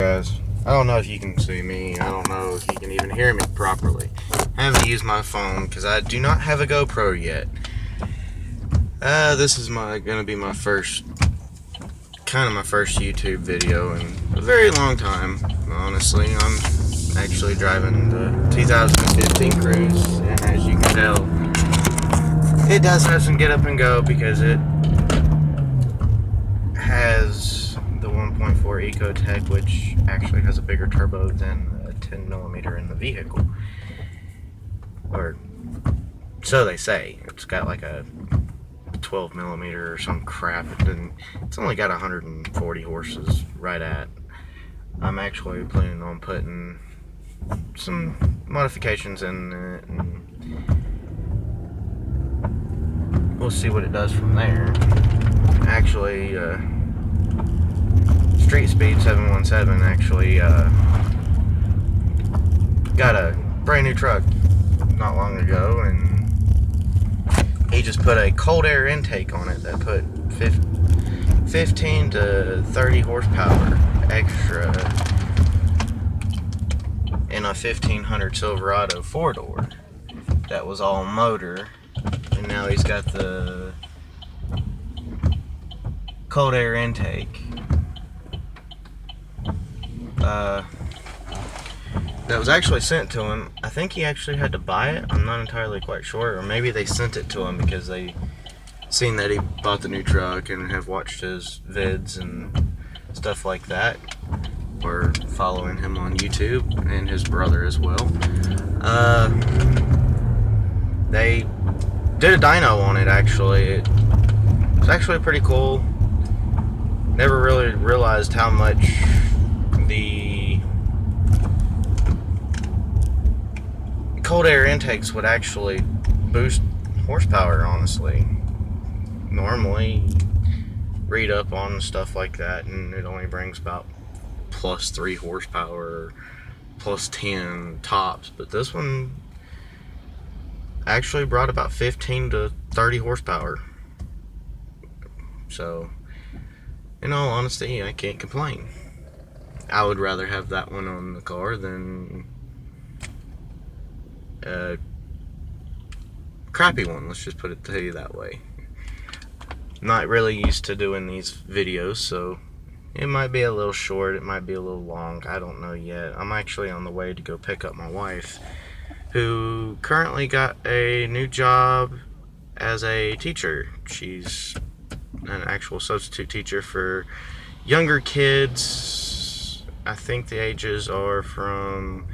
Guys, I don't know if you can see me. I don't know if you can even hear me properly. I haven't used my phone because I do not have a GoPro yet. This is gonna be my first YouTube video in a very long time. Honestly, I'm actually driving the 2015 Cruze, and as you can tell, it does have some get up and go because it has the 1.4 Ecotec, which actually has a bigger turbo than a 10mm in the vehicle. Or so they say. It's got like a 12mm or some crap. It's only got 140 horses right at. I'm actually planning on putting some modifications in it, and we'll see what it does from there. Actually, Street Speed 717 actually got a brand new truck not long ago, and he just put a cold air intake on it that put 15 to 30 horsepower extra in a 1500 Silverado 4-door that was all motor, and now he's got the cold air intake that was actually sent to him. I think he actually had to buy it. I'm not entirely quite sure, or maybe they sent it to him because they seen that he bought the new truck and have watched his vids and stuff like that, or following him on YouTube, and his brother as well. They did a dyno on it. Actually, it was actually pretty cool. Never really realized how much the cold air intakes would actually boost horsepower, honestly. Normally, read up on stuff like that, and it only brings about plus 3 horsepower, plus 10 tops, but this one actually brought about 15 to 30 horsepower. So, in all honesty, I can't complain. I would rather have that one on the car than a crappy one, let's just put it to you that way. Not really used to doing these videos, so it might be a little short, it might be a little long, I don't know yet. I'm actually on the way to go pick up my wife, who currently got a new job as a teacher. She's an actual substitute teacher for younger kids. I think the ages are from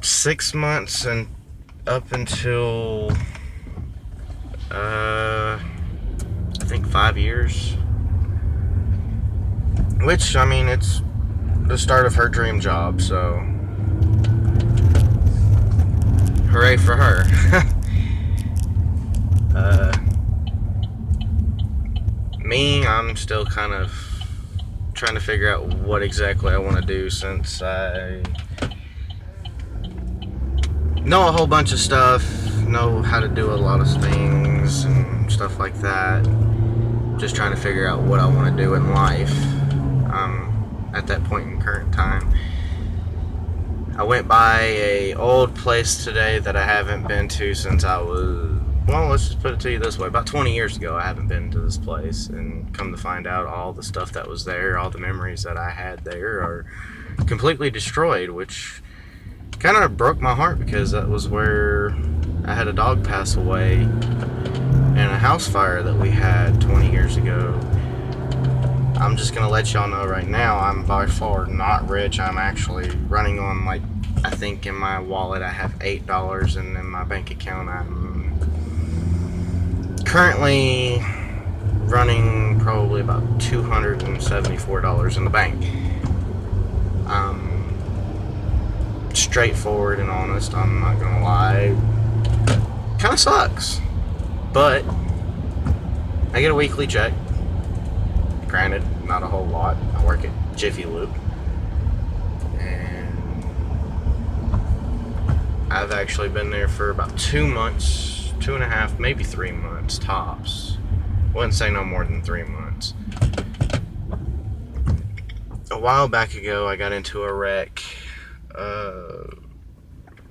6 months and up until I think 5 years, which, I mean, it's the start of her dream job, so hooray for her. Me, I'm still kind of trying to figure out what exactly I want to do, since I know a whole bunch of stuff, know how to do a lot of things and stuff like that. Just trying to figure out what I want to do in life. At that point in current time, I went by a old place today that I haven't been to since I was, well, let's just put it to you this way, about 20 years ago I haven't been to this place, and come to find out all the stuff that was there, all the memories that I had there are completely destroyed, which kind of broke my heart, because that was where I had a dog pass away in a house fire that we had 20 years ago. I'm just gonna let y'all know right now, I'm by far not rich. I'm actually running on, like, I think in my wallet I have $8, and in my bank account I'm currently running probably about $274 in the bank. Straightforward and honest, I'm not gonna lie. Kinda sucks, but I get a weekly check. Granted, not a whole lot. I work at Jiffy Lube, and I've actually been there for about 2 months, 2.5, maybe 3 months tops. Wouldn't say no more than 3 months. a while back ago, I got into a wreck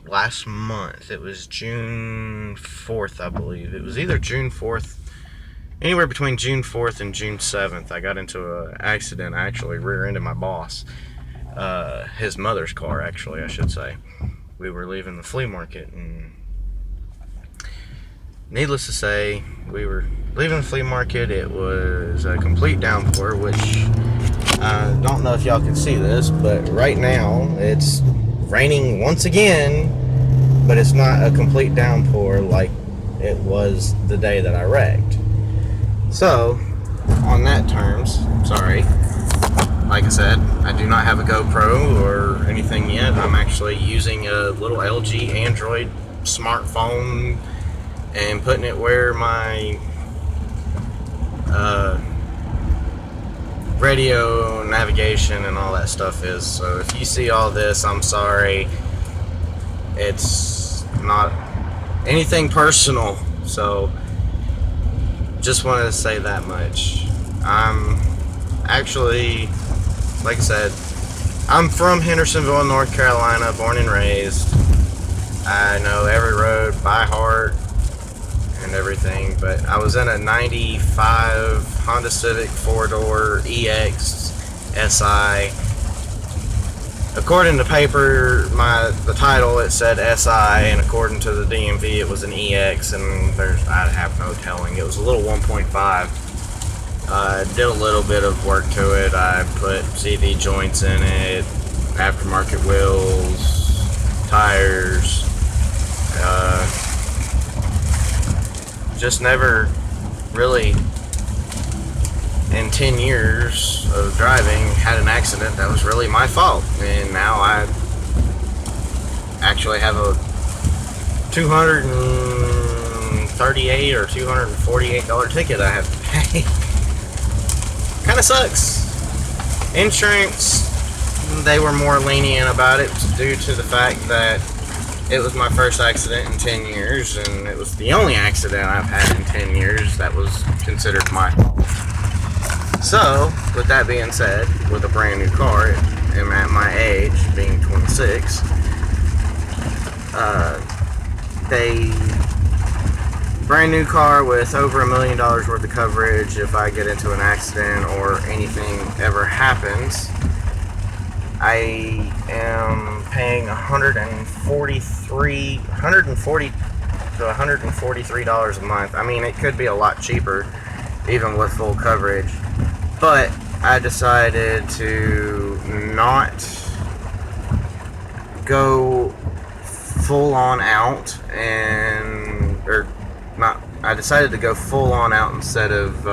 last month. It was June 4th, I believe. It was either June 4th, anywhere between June 4th and June 7th. I got into an accident. I actually rear-ended my boss. His mother's car, actually, I should say. We were leaving the flea market, and needless to say, we were leaving the flea market. It was a complete downpour, which I don't know if y'all can see this, but right now it's raining once again, but it's not a complete downpour like it was the day that I wrecked. So, on that terms, sorry, like I said, I do not have a GoPro or anything yet. I'm actually using a little LG Android smartphone and putting it where my radio, navigation, and all that stuff is. So if you see all this, I'm sorry. It's not anything personal. So just wanted to say that much. I'm actually, like I said, I'm from Hendersonville, North Carolina, born and raised. I know every road by heart and everything, but I was in a 95 Honda Civic 4-door EX SI. According to paper, the title, it said SI, and according to the DMV, it was an EX, and I have no telling. It was a little 1.5. Did a little bit of work to it. I put CV joints in it, aftermarket wheels, tires. Just never really, in 10 years of driving, had an accident that was really my fault. And now I actually have a $238 or $248 ticket I have to pay. Kind of sucks. Insurance, they were more lenient about it due to the fact that it was my first accident in 10 years, and it was the only accident I've had in 10 years that was considered my fault. So, with that being said, with a brand new car, and at my age, being 26, brand new car with over $1 million worth of coverage. If I get into an accident or anything ever happens, I am paying $140 to $143 a month. I mean, it could be a lot cheaper, even with full coverage. But I decided to not go full on out, I decided to go full on out instead of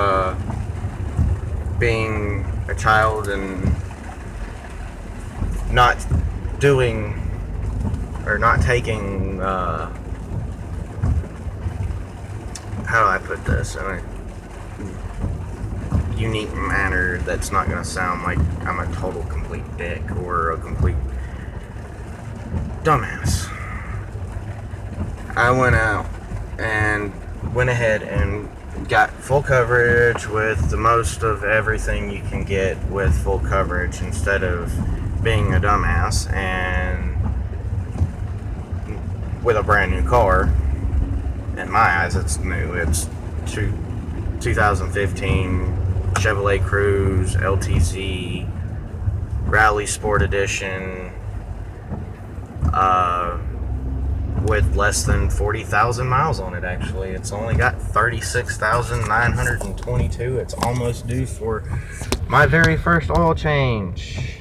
being a child and not doing or not taking how do I put this in a unique manner that's not going to sound like I'm a total complete dick or a complete dumbass. I went out and went ahead and got full coverage with the most of everything you can get with full coverage instead of being a dumbass, and with a brand new car. In my eyes, it's new. It's 2015 Chevrolet Cruze LTZ Rally Sport Edition, with less than 40,000 miles on it. Actually, it's only got 36,922. It's almost due for my very first oil change,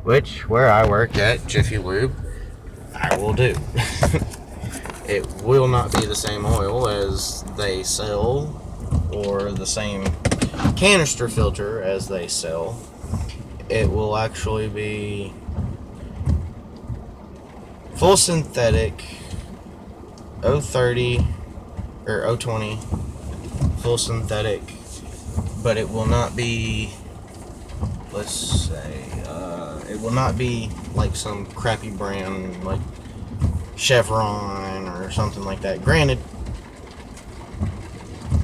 which, where I work at Jiffy Lube, I will do. It will not be the same oil as they sell, or the same canister filter as they sell. It will actually be full synthetic 030 or 020 full synthetic, but it will not be, let's say, it will not be like some crappy brand like Chevron or something like that. Granted,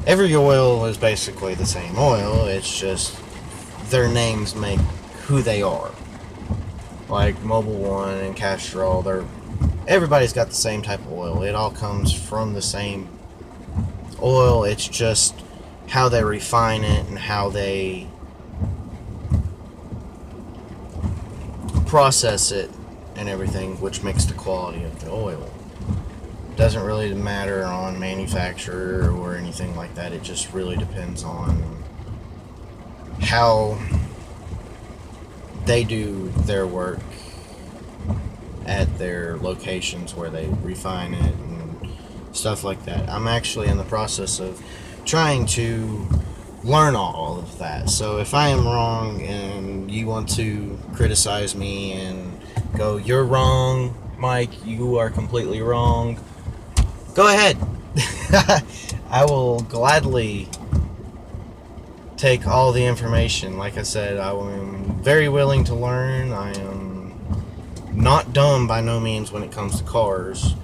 every oil is basically the same oil. It's just their names make who they are. Like Mobile One and Castrol, everybody's got the same type of oil. It all comes from the same oil. It's just how they refine it and how they process it and everything, which makes the quality of the oil. Doesn't really matter on manufacturer or anything like that. It just really depends on how they do their work at their locations where they refine it and stuff like that. I'm actually in the process of trying to learn all of that. So if I am wrong and you want to criticize me and go, "You're wrong, Mike, you are completely wrong," go ahead. I will gladly take all the information. Like I said, I am very willing to learn. I am not dumb by no means when it comes to cars.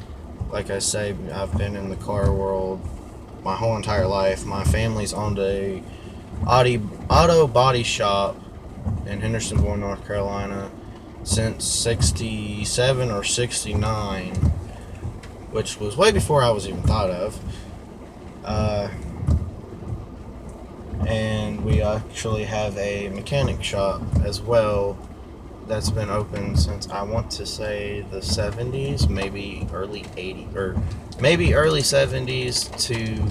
Like I say, I've been in the car world my whole entire life. My family's owned a auto body shop in Hendersonville, North Carolina since 67 or 69, which was way before I was even thought of. And we actually have a mechanic shop as well that's been open since, I want to say, the 70s, maybe early 80s, or maybe early 70s to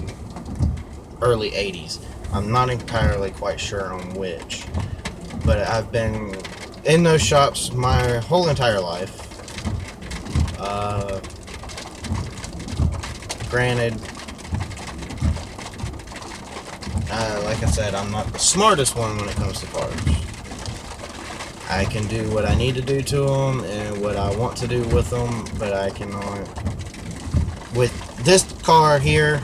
early 80s. I'm not entirely quite sure on which, but I've been in those shops my whole entire life. Granted, like I said, I'm not the smartest one when it comes to cars. I can do what I need to do to them and what I want to do with them, but I cannot. With this car here,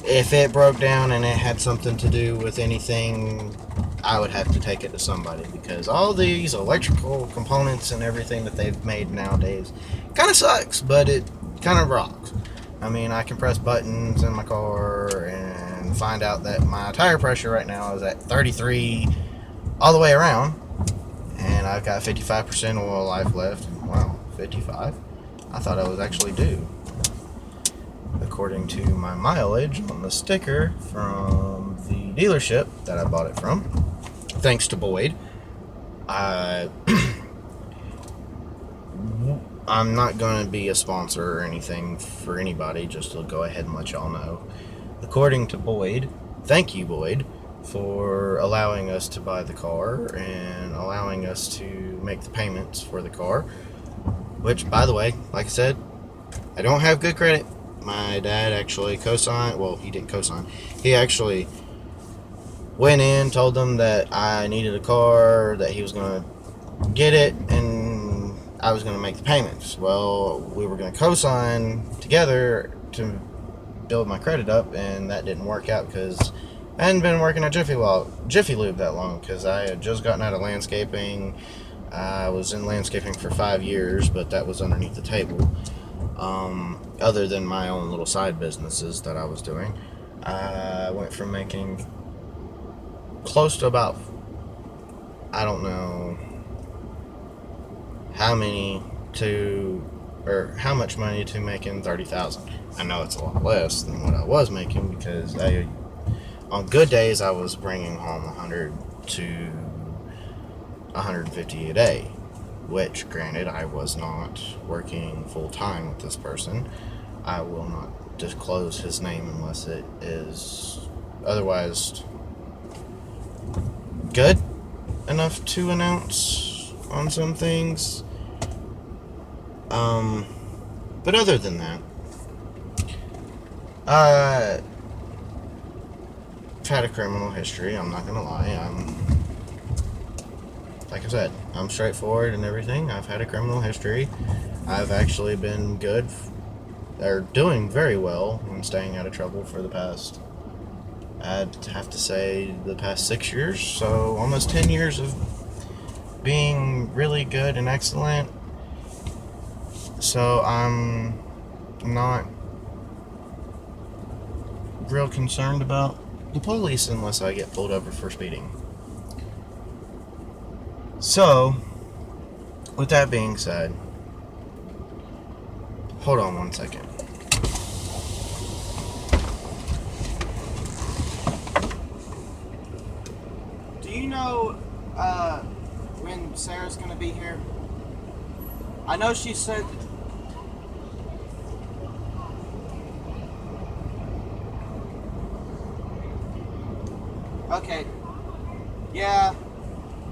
if it broke down and it had something to do with anything, I would have to take it to somebody, because all these electrical components and everything that they've made nowadays kind of sucks, but it kind of rocks. I mean, I can press buttons in my car and find out that my tire pressure right now is at 33 all the way around, and I've got 55% oil life left. Wow, 55? I thought I was actually due. According to my mileage on the sticker from the dealership that I bought it from, thanks to Boyd. I'm not going to be a sponsor or anything for anybody, just to go ahead and let y'all know. According to Boyd, thank you, Boyd, for allowing us to buy the car and allowing us to make the payments for the car. Which, by the way, like I said, I don't have good credit. My dad actually co-signed. Well, he didn't co-sign. He actually went in, told them that I needed a car, that he was going to get it, and I was going to make the payments. Well, we were going to co-sign together to build my credit up, and that didn't work out because I hadn't been working at Jiffy Lube that long, because I had just gotten out of landscaping. I was in landscaping for 5 years, but that was underneath the table. Other than my own little side businesses that I was doing, I went from making close to about, I don't know how much money to making $30,000. I know it's a lot less than what I was making, because on good days I was bringing home 100 to 150 a day, which, granted, I was not working full time with this person. I will not disclose his name unless it is otherwise good enough to announce on some things. But other than that, I've had a criminal history. I'm not gonna lie. Like I said, I'm straightforward and everything. I've had a criminal history. I've actually been good, or doing very well in staying out of trouble for the past, I'd have to say, the past 6 years. So almost 10 years of being really good and excellent. So I'm not real concerned about the police unless I get pulled over for speeding. So, with that being said, hold on one second. Do you know when Sarah's gonna be here? I know she said. Okay. Yeah,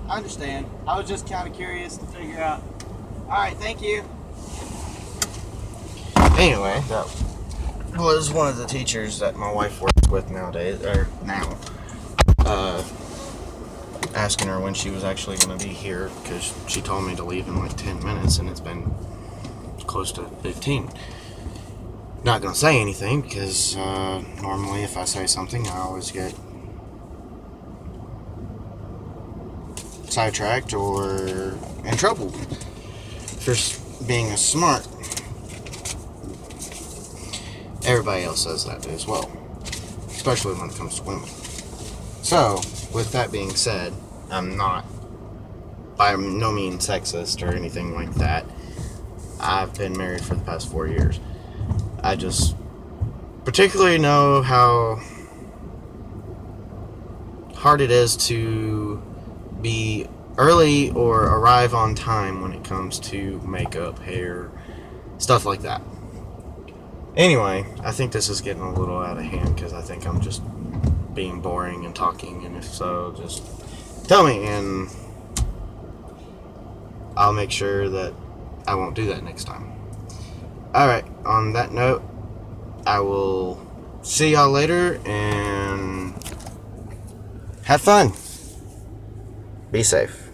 I understand. I was just kind of curious to figure out. Alright, thank you. Anyway, that was one of the teachers that my wife works with nowadays, or now. Asking her when she was actually going to be here, because she told me to leave in like 10 minutes and it's been close to 15. Not going to say anything because normally if I say something I always get sidetracked or in trouble for being a smart. Everybody else says that as well, especially when it comes to women. So, with that being said, I'm not by no means sexist or anything like that. I've been married for the past 4 years. I just particularly know how hard it is to be early or arrive on time when it comes to makeup, hair, stuff like that. Anyway, I think this is getting a little out of hand because I think I'm just being boring and talking, and if so, just tell me and I'll make sure that I won't do that next time. Alright, on that note, I will see y'all later and have fun. Be safe.